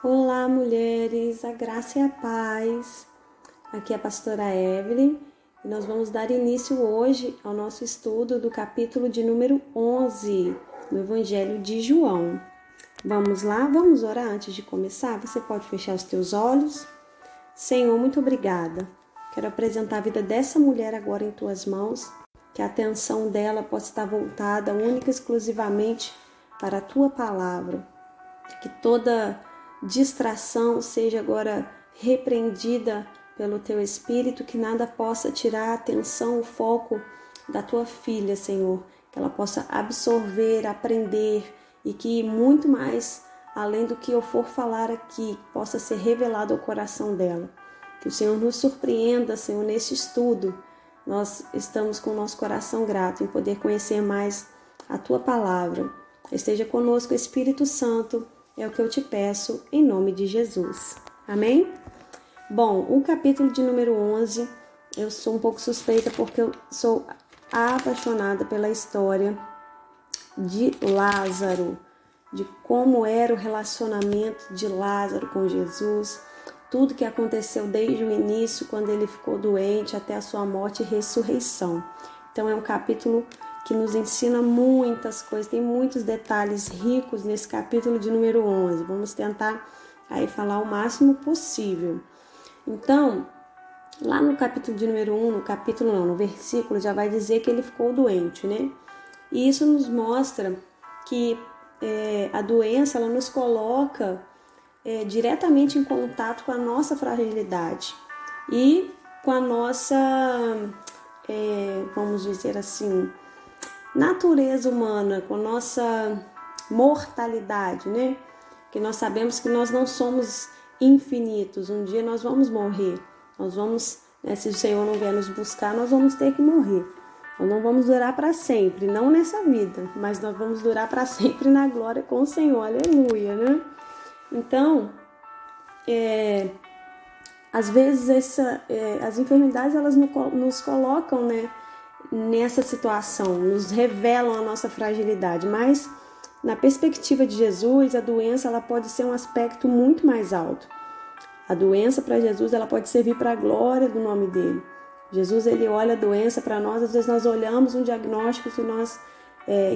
Olá, mulheres, a graça e a paz. Aqui é a pastora Evelyn e nós vamos dar início hoje ao nosso estudo do capítulo de número 11 do Evangelho de João. Vamos lá? Vamos orar antes de começar? Você pode fechar os teus olhos? Senhor, muito obrigada. Quero apresentar a vida dessa mulher agora em tuas mãos, que a atenção dela possa estar voltada única e exclusivamente para a tua palavra. Que toda distração seja agora repreendida pelo teu Espírito, que nada possa tirar a atenção, o foco da tua filha, Senhor. Que ela possa absorver, aprender e que muito mais, além do que eu for falar aqui, possa ser revelado ao coração dela. Que o Senhor nos surpreenda, Senhor, nesse estudo. Nós estamos com o nosso coração grato em poder conhecer mais a tua palavra. Esteja conosco, Espírito Santo. É o que eu te peço, em nome de Jesus. Amém? Bom, o capítulo de número 11, eu sou um pouco suspeita porque eu sou apaixonada pela história de Lázaro, de como era o relacionamento de Lázaro com Jesus, tudo que aconteceu desde o início, quando ele ficou doente, até a sua morte e ressurreição. Então é um capítulo que nos ensina muitas coisas, tem muitos detalhes ricos nesse capítulo de número 11. Vamos tentar aí falar o máximo possível. Então, lá no capítulo de número 1, no versículo, já vai dizer que ele ficou doente, né? E isso nos mostra que a doença, ela nos coloca diretamente em contato com a nossa fragilidade e com a nossa, vamos dizer assim, natureza humana, com nossa mortalidade, né? Que nós sabemos que nós não somos infinitos. Um dia nós vamos morrer. Nós vamos, se o Senhor não vier nos buscar, nós vamos ter que morrer. Nós não vamos durar para sempre, não nessa vida, mas nós vamos durar para sempre na glória com o Senhor. Aleluia, né? Então, às vezes as enfermidades elas nos colocam, né, nessa situação, nos revelam a nossa fragilidade, mas na perspectiva de Jesus, a doença ela pode ser um aspecto muito mais alto. A doença para Jesus ela pode servir para a glória do nome dele. Jesus ele olha a doença para nós, às vezes nós olhamos um diagnóstico que nós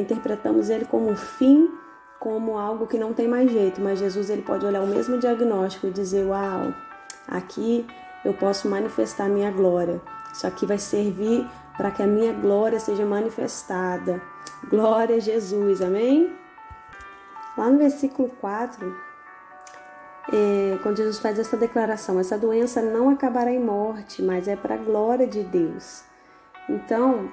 interpretamos ele como um fim, como algo que não tem mais jeito, mas Jesus ele pode olhar o mesmo diagnóstico e dizer, uau, aqui eu posso manifestar a minha glória. Isso aqui vai servir para que a minha glória seja manifestada. Glória a Jesus, amém? Lá no versículo 4, quando Jesus faz essa declaração, essa doença não acabará em morte, mas é para a glória de Deus. Então,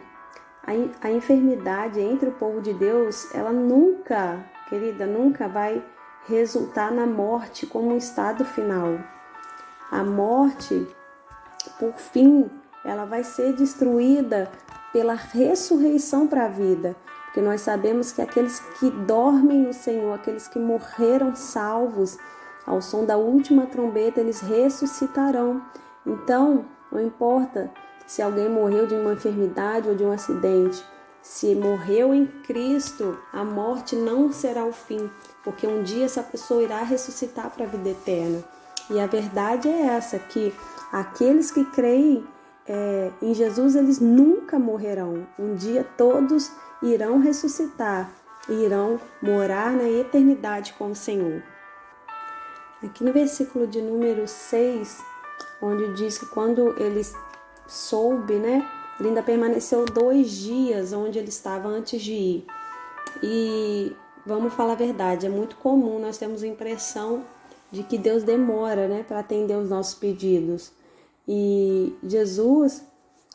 a enfermidade entre o povo de Deus, ela nunca, querida, nunca vai resultar na morte como um estado final. A morte, por fim, ela vai ser destruída pela ressurreição para a vida, porque nós sabemos que aqueles que dormem no Senhor, aqueles que morreram salvos, ao som da última trombeta, eles ressuscitarão. Então, não importa se alguém morreu de uma enfermidade ou de um acidente, se morreu em Cristo, a morte não será o fim, porque um dia essa pessoa irá ressuscitar para a vida eterna. E a verdade é essa, que aqueles que creem em Jesus, eles nunca morrerão. Um dia todos irão ressuscitar e irão morar na eternidade com o Senhor. Aqui no versículo de número 6, onde diz que quando ele soube, né, ele ainda permaneceu 2 dias onde ele estava antes de ir. E vamos falar a verdade, é muito comum, nós temos a impressão de que Deus demora, né, para atender os nossos pedidos. E Jesus,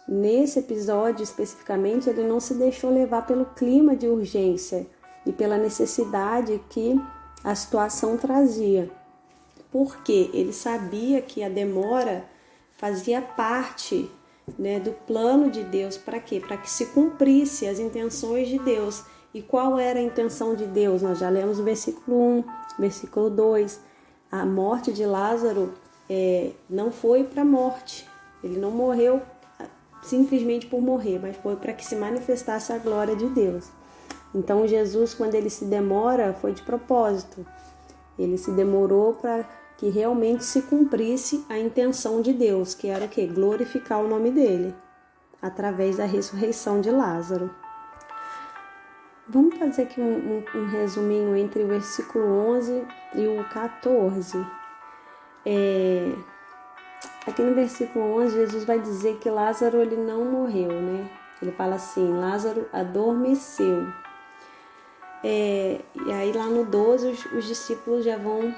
nesse episódio especificamente, ele não se deixou levar pelo clima de urgência e pela necessidade que a situação trazia. Porque ele sabia que a demora fazia parte, né, do plano de Deus. Para quê? Para que se cumprisse as intenções de Deus. E qual era a intenção de Deus? Nós já lemos o versículo 1, versículo 2. A morte de Lázaro não foi para a morte. Ele não morreu simplesmente por morrer, mas foi para que se manifestasse a glória de Deus. Então Jesus, quando ele se demora, foi de propósito. Ele se demorou para que realmente se cumprisse a intenção de Deus, que era o quê? Glorificar o nome dele, através da ressurreição de Lázaro. Vamos fazer aqui um resuminho entre o versículo 11 e o 14. Aqui no versículo 11, Jesus vai dizer que Lázaro ele não morreu, né? Ele fala assim, Lázaro adormeceu. E aí lá no 12, os discípulos já vão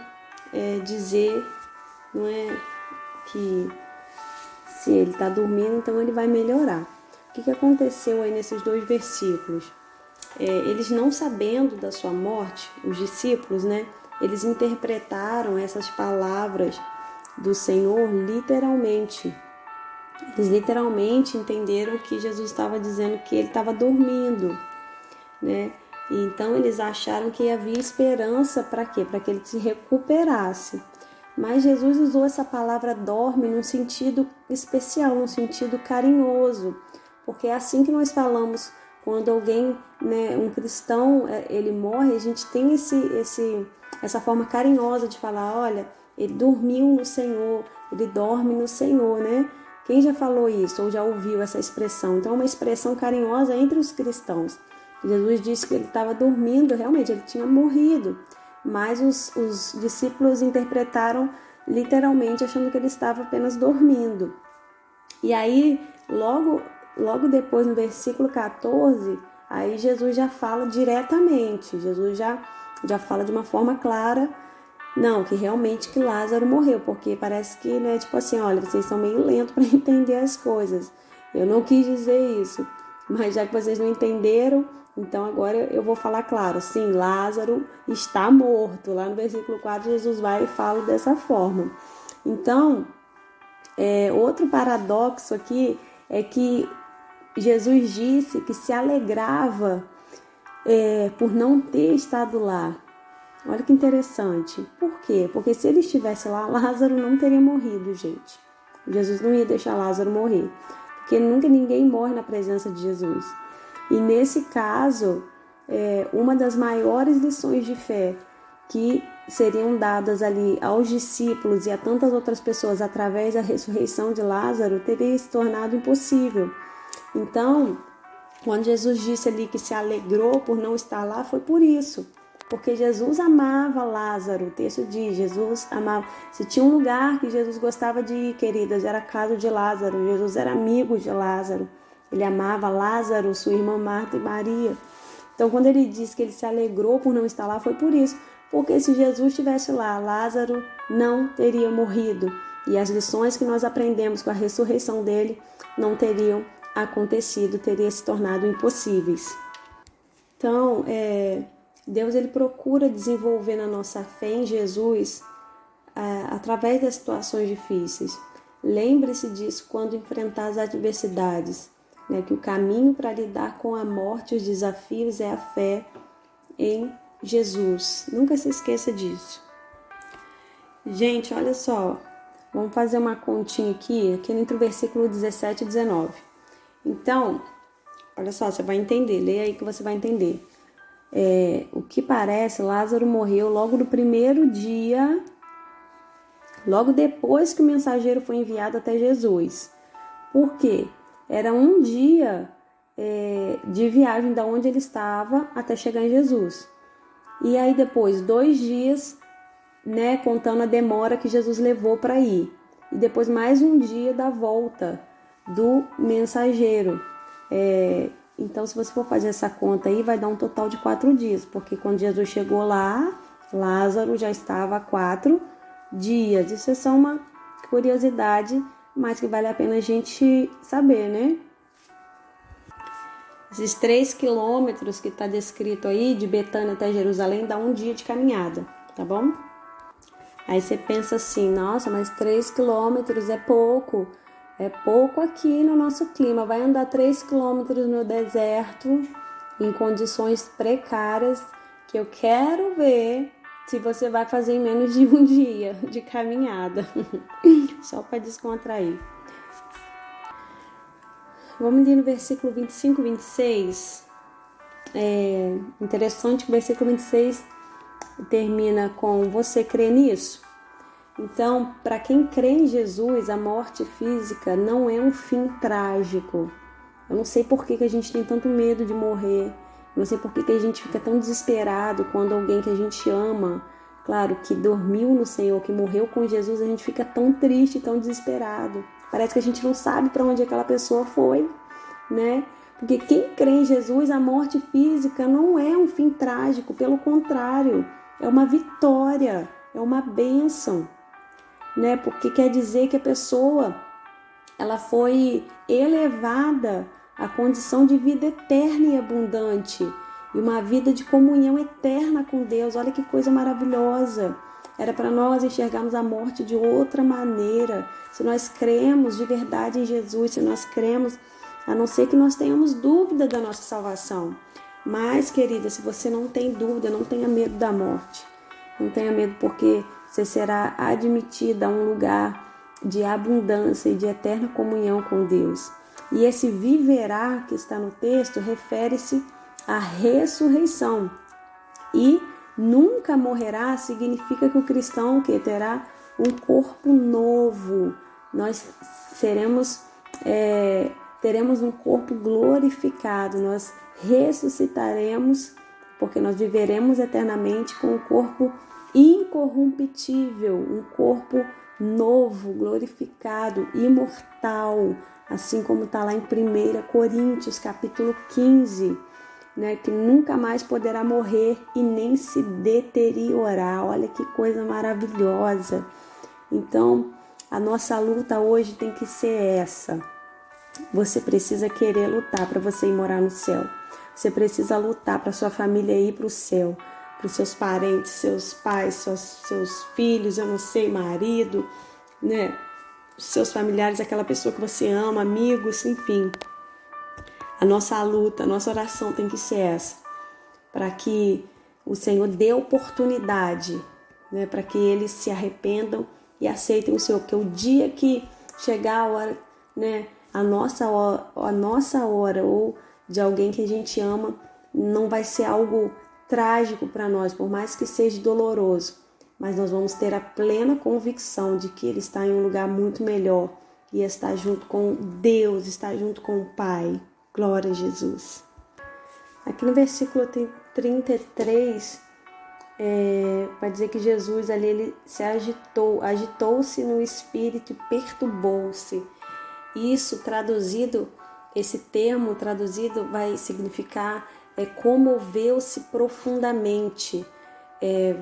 dizer, não é, que se ele está dormindo, então ele vai melhorar. O que aconteceu aí nesses 2 versículos? Eles não sabendo da sua morte, os discípulos, né? Eles interpretaram essas palavras do Senhor literalmente. Eles literalmente entenderam que Jesus estava dizendo que ele estava dormindo, né? E então eles acharam que havia esperança para quê? Para que ele se recuperasse. Mas Jesus usou essa palavra dorme num sentido especial, num sentido carinhoso, porque é assim que nós falamos quando alguém, né, um cristão, ele morre, a gente tem essa forma carinhosa de falar, olha, ele dormiu no Senhor, ele dorme no Senhor, né? Quem já falou isso ou já ouviu essa expressão? Então é uma expressão carinhosa entre os cristãos. Jesus disse que ele estava dormindo, realmente, ele tinha morrido, mas os discípulos interpretaram literalmente achando que ele estava apenas dormindo. E aí, logo depois, no versículo 14, aí Jesus já fala diretamente, Jesus já fala de uma forma clara, não, que realmente que Lázaro morreu, porque parece que, né, tipo assim, olha, vocês são meio lentos para entender as coisas. Eu não quis dizer isso, mas já que vocês não entenderam, então agora eu vou falar claro, sim, Lázaro está morto. Lá no versículo 4, Jesus vai e fala dessa forma. Então, outro paradoxo aqui é que Jesus disse que se alegrava por não ter estado lá. Olha que interessante. Por quê? Porque se ele estivesse lá, Lázaro não teria morrido, gente. Jesus não ia deixar Lázaro morrer, porque nunca ninguém morre na presença de Jesus. E nesse caso, uma das maiores lições de fé que seriam dadas ali aos discípulos e a tantas outras pessoas através da ressurreição de Lázaro teria se tornado impossível. Então, quando Jesus disse ali que se alegrou por não estar lá, foi por isso. Porque Jesus amava Lázaro, o texto diz, Jesus amava. Se tinha um lugar que Jesus gostava de ir, queridas, era a casa de Lázaro. Jesus era amigo de Lázaro. Ele amava Lázaro, sua irmã Marta e Maria. Então, quando ele disse que ele se alegrou por não estar lá, foi por isso. Porque se Jesus estivesse lá, Lázaro não teria morrido. E as lições que nós aprendemos com a ressurreição dele não teriam acontecido, teriam se tornado impossíveis. Então, Deus ele procura desenvolver na nossa fé em Jesus através das situações difíceis. Lembre-se disso quando enfrentar as adversidades. Né, que o caminho para lidar com a morte e os desafios é a fé em Jesus. Nunca se esqueça disso. Gente, olha só. Vamos fazer uma continha aqui entre o versículo 17 e 19. Então, olha só, você vai entender. Leia aí que você vai entender. O que parece, Lázaro morreu logo no primeiro dia, logo depois que o mensageiro foi enviado até Jesus. Por quê? Era um dia de viagem da onde ele estava até chegar em Jesus. E aí depois 2 dias, né, contando a demora que Jesus levou para ir. E depois mais um dia da volta do mensageiro. Então, se você for fazer essa conta aí, vai dar um total de 4 dias. Porque quando Jesus chegou lá, Lázaro já estava há 4 dias. Isso é só uma curiosidade, mas que vale a pena a gente saber, né? Esses 3 quilômetros que está descrito aí, de Betânia até Jerusalém, dá um dia de caminhada, tá bom? Aí você pensa assim, nossa, mas 3 quilômetros é pouco aqui no nosso clima. Vai andar 3 quilômetros no deserto, em condições precárias, que eu quero ver se você vai fazer em menos de um dia de caminhada. Só para descontrair. Vamos ler no versículo 25 e 26. Interessante que o versículo 26 termina com: você crê nisso? Então, para quem crê em Jesus, a morte física não é um fim trágico. Eu não sei por que a gente tem tanto medo de morrer. Eu não sei por que a gente fica tão desesperado quando alguém que a gente ama, claro, que dormiu no Senhor, que morreu com Jesus, a gente fica tão triste, tão desesperado. Parece que a gente não sabe para onde aquela pessoa foi, né? Porque quem crê em Jesus, a morte física não é um fim trágico, pelo contrário, é uma vitória, é uma bênção, né? Porque quer dizer que a pessoa ela foi elevada à condição de vida eterna e abundante e uma vida de comunhão eterna com Deus. Olha que coisa maravilhosa! Era para nós enxergarmos a morte de outra maneira. Se nós cremos de verdade em Jesus, se nós cremos, a não ser que nós tenhamos dúvida da nossa salvação. Mas, querida, se você não tem dúvida, não tenha medo da morte. Não tenha medo, porque você será admitida a um lugar de abundância e de eterna comunhão com Deus. E esse viverá que está no texto refere-se à ressurreição. E nunca morrerá significa que o cristão que terá um corpo novo. Nós teremos um corpo glorificado, nós ressuscitaremos, porque nós viveremos eternamente com um corpo incorruptível, um corpo novo, glorificado, imortal, assim como está lá em 1 Coríntios, capítulo 15, né, que nunca mais poderá morrer e nem se deteriorar. Olha que coisa maravilhosa. Então, a nossa luta hoje tem que ser essa. Você precisa querer lutar para você ir morar no céu. Você precisa lutar para sua família ir para o céu, para os seus parentes, seus pais, seus filhos, eu não sei, marido, né? Seus familiares, aquela pessoa que você ama, amigos, enfim. A nossa luta, a nossa oração tem que ser essa, para que o Senhor dê oportunidade, né? Para que eles se arrependam e aceitem o Senhor, porque o dia que chegar a hora, né? A nossa hora ou de alguém que a gente ama, não vai ser algo trágico para nós, por mais que seja doloroso, mas nós vamos ter a plena convicção de que Ele está em um lugar muito melhor e está junto com Deus, está junto com o Pai. Glória a Jesus. Aqui no versículo 33, vai dizer que Jesus ali ele se agitou-se no espírito e perturbou-se. Isso traduzido, esse termo traduzido vai significar comoveu-se profundamente,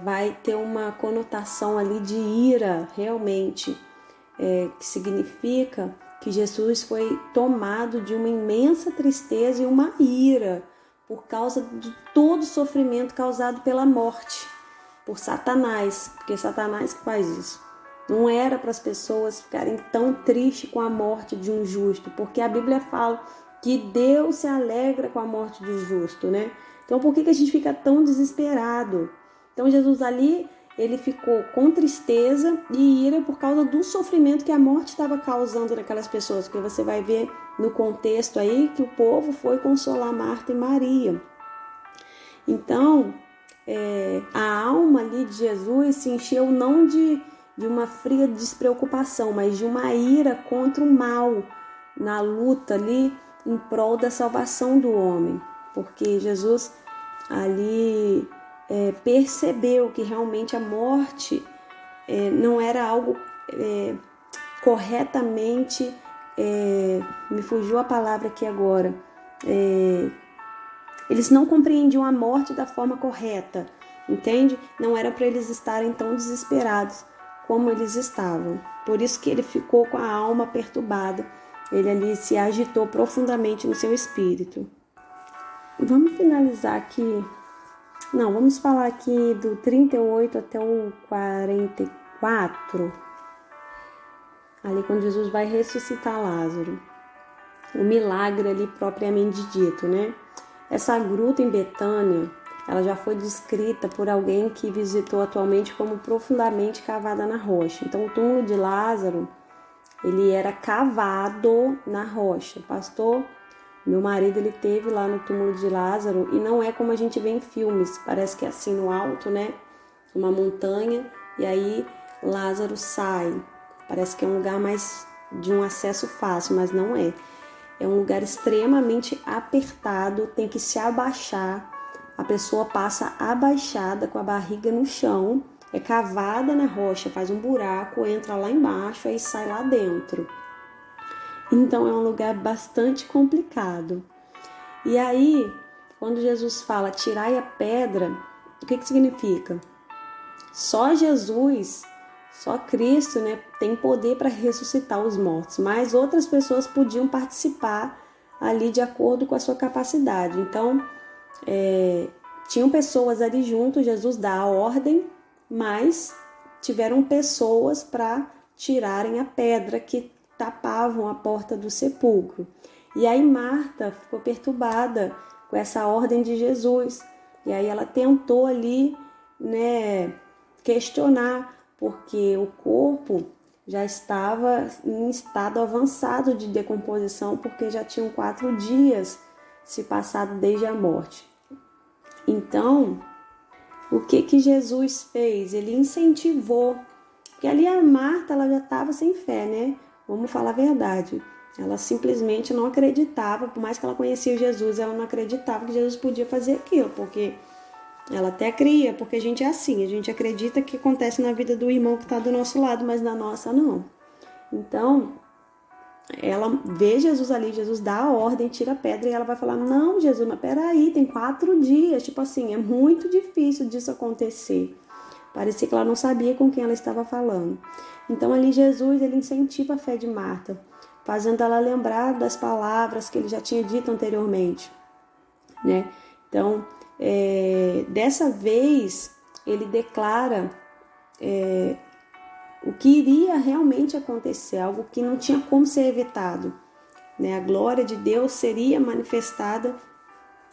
vai ter uma conotação ali de ira realmente, que significa que Jesus foi tomado de uma imensa tristeza e uma ira por causa de todo o sofrimento causado pela morte, por Satanás, porque Satanás que faz isso. Não era para as pessoas ficarem tão tristes com a morte de um justo, porque a Bíblia fala que Deus se alegra com a morte do justo, né? Então por que a gente fica tão desesperado? Então Jesus ali, ele ficou com tristeza e ira por causa do sofrimento que a morte estava causando naquelas pessoas, porque você vai ver no contexto aí que o povo foi consolar Marta e Maria. Então, a alma ali de Jesus se encheu não de uma fria despreocupação, mas de uma ira contra o mal, na luta ali em prol da salvação do homem, porque Jesus ali percebeu que realmente a morte não era algo corretamente, me fugiu a palavra aqui agora, eles não compreendiam a morte da forma correta, entende? Não era para eles estarem tão desesperados como eles estavam. Por isso que ele ficou com a alma perturbada. Ele ali se agitou profundamente no seu espírito. Vamos finalizar aqui. Não, vamos falar aqui do 38 até o 44. Ali quando Jesus vai ressuscitar Lázaro. O milagre ali propriamente dito, né? Essa gruta em Betânia, ela já foi descrita por alguém que visitou atualmente como profundamente cavada na rocha. Então, o túmulo de Lázaro, ele era cavado na rocha. Pastor, meu marido, ele teve lá no túmulo de Lázaro e não é como a gente vê em filmes. Parece que é assim no alto, né? uma montanha, e aí Lázaro sai. Parece que é um lugar mais de um acesso fácil, mas não é. É um lugar extremamente apertado, tem que se abaixar. A pessoa passa abaixada com a barriga no chão, é cavada na rocha, faz um buraco, entra lá embaixo e sai lá dentro. Então é um lugar bastante complicado. E aí, quando Jesus fala tirai a pedra, o que significa? Só Jesus, só Cristo, né, tem poder para ressuscitar os mortos, mas outras pessoas podiam participar ali de acordo com a sua capacidade. Então, tinham pessoas ali junto, Jesus dá a ordem, mas tiveram pessoas para tirarem a pedra que tapavam a porta do sepulcro. E aí Marta ficou perturbada com essa ordem de Jesus. E aí ela tentou ali, né, questionar, porque o corpo já estava em estado avançado de decomposição, porque já tinham 4 dias se passado desde a morte. Então, o que Jesus fez? Ele incentivou, porque ali a Marta ela já estava sem fé, né? Vamos falar a verdade. Ela simplesmente não acreditava, por mais que ela conhecia Jesus, ela não acreditava que Jesus podia fazer aquilo, porque ela até cria, porque a gente é assim, a gente acredita que acontece na vida do irmão que está do nosso lado, mas na nossa não. Então, ela vê Jesus ali, Jesus dá a ordem, tira a pedra e ela vai falar, não, Jesus, mas peraí, tem 4 dias, tipo assim, é muito difícil disso acontecer. Parecia que ela não sabia com quem ela estava falando. Então ali Jesus, ele incentiva a fé de Marta, fazendo ela lembrar das palavras que ele já tinha dito anteriormente, né? Então, dessa vez, ele declara o que iria realmente acontecer, algo que não tinha como ser evitado, né? A glória de Deus seria manifestada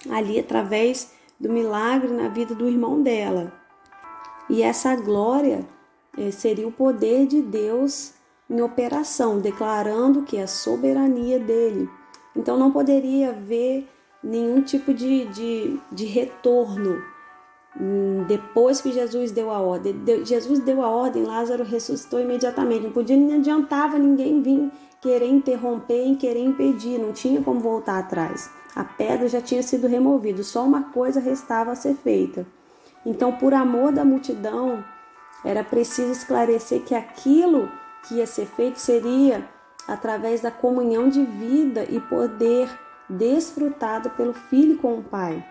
ali através do milagre na vida do irmão dela. E essa glória seria o poder de Deus em operação, declarando que é a soberania dele. Então não poderia haver nenhum tipo de retorno depois que Jesus deu a ordem. Jesus deu a ordem, Lázaro ressuscitou imediatamente. Não adiantava ninguém vir querer interromper, querer impedir, não tinha como voltar atrás. A pedra já tinha sido removida, só uma coisa restava a ser feita. Então, por amor da multidão, era preciso esclarecer que aquilo que ia ser feito seria através da comunhão de vida e poder desfrutado pelo Filho com o Pai.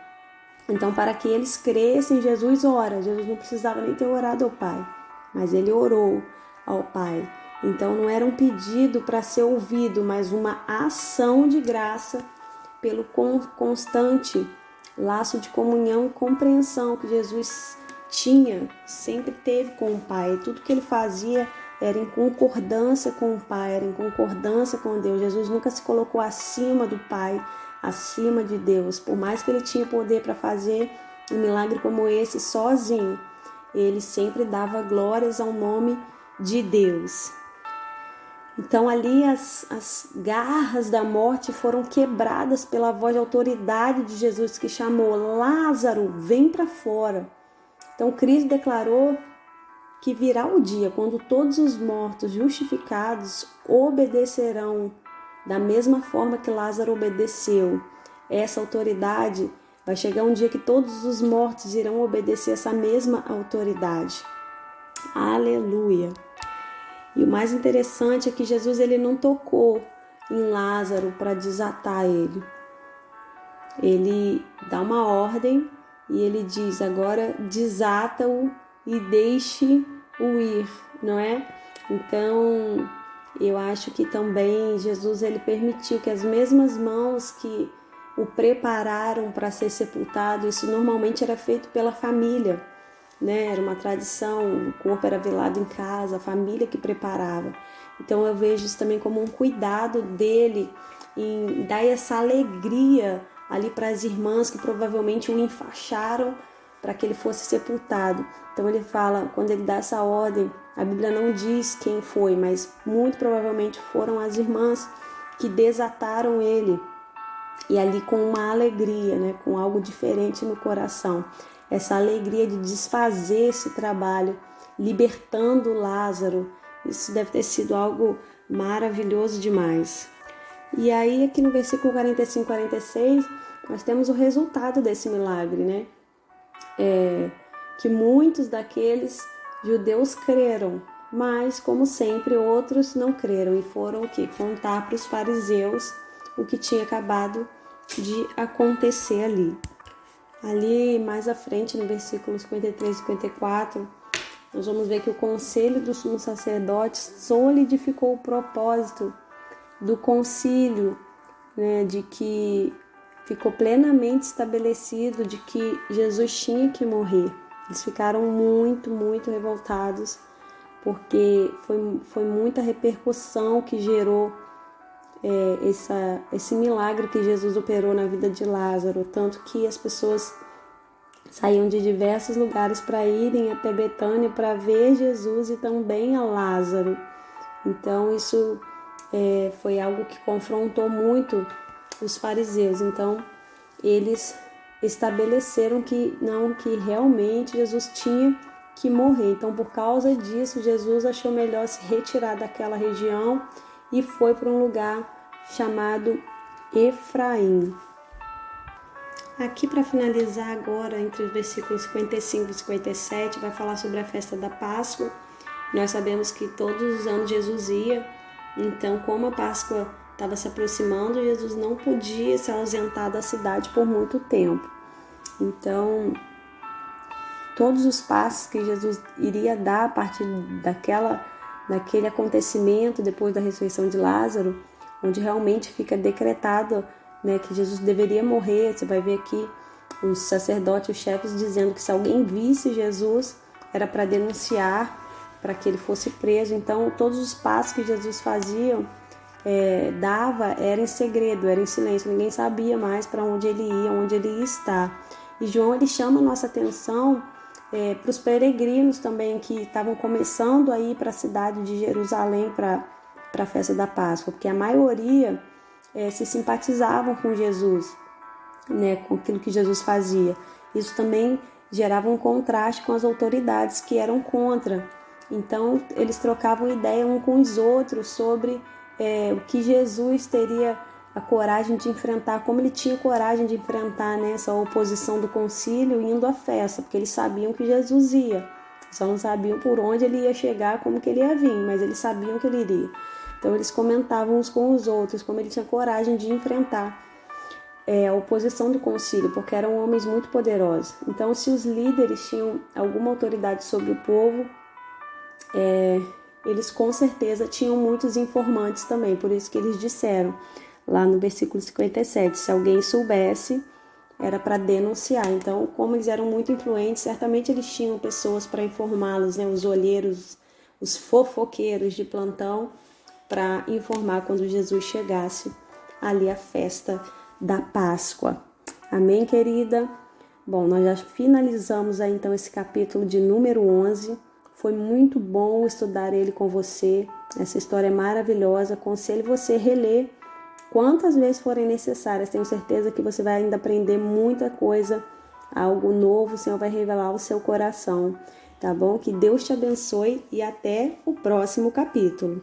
Então, para que eles crescem, Jesus ora. Jesus não precisava nem ter orado ao Pai, mas ele orou ao Pai. Então, não era um pedido para ser ouvido, mas uma ação de graça pelo constante laço de comunhão e compreensão que Jesus tinha, sempre teve com o Pai. Tudo que ele fazia era em concordância com o Pai, era em concordância com Deus. Jesus nunca se colocou acima do Pai, acima de Deus. Por mais que ele tinha poder para fazer um milagre como esse sozinho, ele sempre dava glórias ao nome de Deus. Então ali as garras da morte foram quebradas pela voz de autoridade de Jesus que chamou: Lázaro, vem para fora. Então Cristo declarou que virá o dia quando todos os mortos justificados obedecerão da mesma forma que Lázaro obedeceu. Essa autoridade vai chegar um dia que todos os mortos irão obedecer essa mesma autoridade. Aleluia! E o mais interessante é que Jesus ele não tocou em Lázaro para desatar ele. Ele dá uma ordem e ele diz: agora desata-o e deixe-o ir, não é? Então, eu acho que também Jesus ele permitiu que as mesmas mãos que o prepararam para ser sepultado, isso normalmente era feito pela família, né? Era uma tradição, o corpo era velado em casa, a família que preparava. Então eu vejo isso também como um cuidado dele em dar essa alegria ali para as irmãs que provavelmente o enfaixaram para que ele fosse sepultado. Então ele fala, quando ele dá essa ordem, a Bíblia não diz quem foi, mas muito provavelmente foram as irmãs que desataram ele. E ali com uma alegria, né, com algo diferente no coração. essa alegria de desfazer esse trabalho, libertando Lázaro. Isso deve ter sido algo maravilhoso demais. E aí, aqui no versículo 45 e 46, nós temos o resultado desse milagre, né? Que muitos daqueles judeus creram, mas, como sempre, outros não creram e foram o quê? Contar para os fariseus o que tinha acabado de acontecer ali. Ali, mais à frente, no versículo 53 e 54, nós vamos ver que o conselho dos sumos sacerdotes solidificou o propósito do concílio, né, de que ficou plenamente estabelecido de que Jesus tinha que morrer. Eles ficaram muito, muito revoltados, porque foi muita repercussão que gerou esse milagre que Jesus operou na vida de Lázaro, tanto que as pessoas saíam de diversos lugares para irem até Betânia para ver Jesus e também a Lázaro. Então isso foi algo que confrontou muito os fariseus. Então eles estabeleceram que realmente Jesus tinha que morrer. Então, por causa disso, Jesus achou melhor se retirar daquela região e foi para um lugar chamado Efraim. Aqui, para finalizar agora, entre os versículos 55 e 57, vai falar sobre a festa da Páscoa. Nós sabemos que todos os anos Jesus ia, então, como a Páscoa estava se aproximando, Jesus não podia se ausentar da cidade por muito tempo. Então, todos os passos que Jesus iria dar a partir daquele acontecimento depois da ressurreição de Lázaro, onde realmente fica decretado, né, que Jesus deveria morrer. Você vai ver aqui os sacerdotes, os chefes dizendo que se alguém visse Jesus era para denunciar, para que ele fosse preso. Então todos os passos que Jesus dava era em segredo, era em silêncio, ninguém sabia mais para onde ele ia, onde ele ia estar. E João, ele chama a nossa atenção para os peregrinos também que estavam começando a ir para a cidade de Jerusalém para a festa da Páscoa, porque a maioria se simpatizavam com Jesus, né, com aquilo que Jesus fazia. Isso também gerava um contraste com as autoridades que eram contra. Então eles trocavam ideia uns com os outros sobre o que Jesus teria a coragem de enfrentar, como ele tinha coragem de enfrentar, né, essa oposição do concílio indo à festa, porque eles sabiam que Jesus ia, só não sabiam por onde ele ia chegar, como que ele ia vir, mas eles sabiam que ele iria. Então eles comentavam uns com os outros como ele tinha coragem de enfrentar a oposição do concílio, porque eram homens muito poderosos. Então, se os líderes tinham alguma autoridade sobre o povo, eles com certeza tinham muitos informantes também, por isso que eles disseram lá no versículo 57, se alguém soubesse, era para denunciar. Então, como eles eram muito influentes, certamente eles tinham pessoas para informá-los, né, os olheiros, os fofoqueiros de plantão, para informar quando Jesus chegasse ali à festa da Páscoa. Amém, querida? Bom, nós já finalizamos aí então esse capítulo de número 11. Foi muito bom estudar ele com você. Essa história é maravilhosa. Aconselho você a reler quantas vezes forem necessárias. Tenho certeza que você vai ainda aprender muita coisa, algo novo. O Senhor vai revelar ao seu coração, tá bom? Que Deus te abençoe e até o próximo capítulo.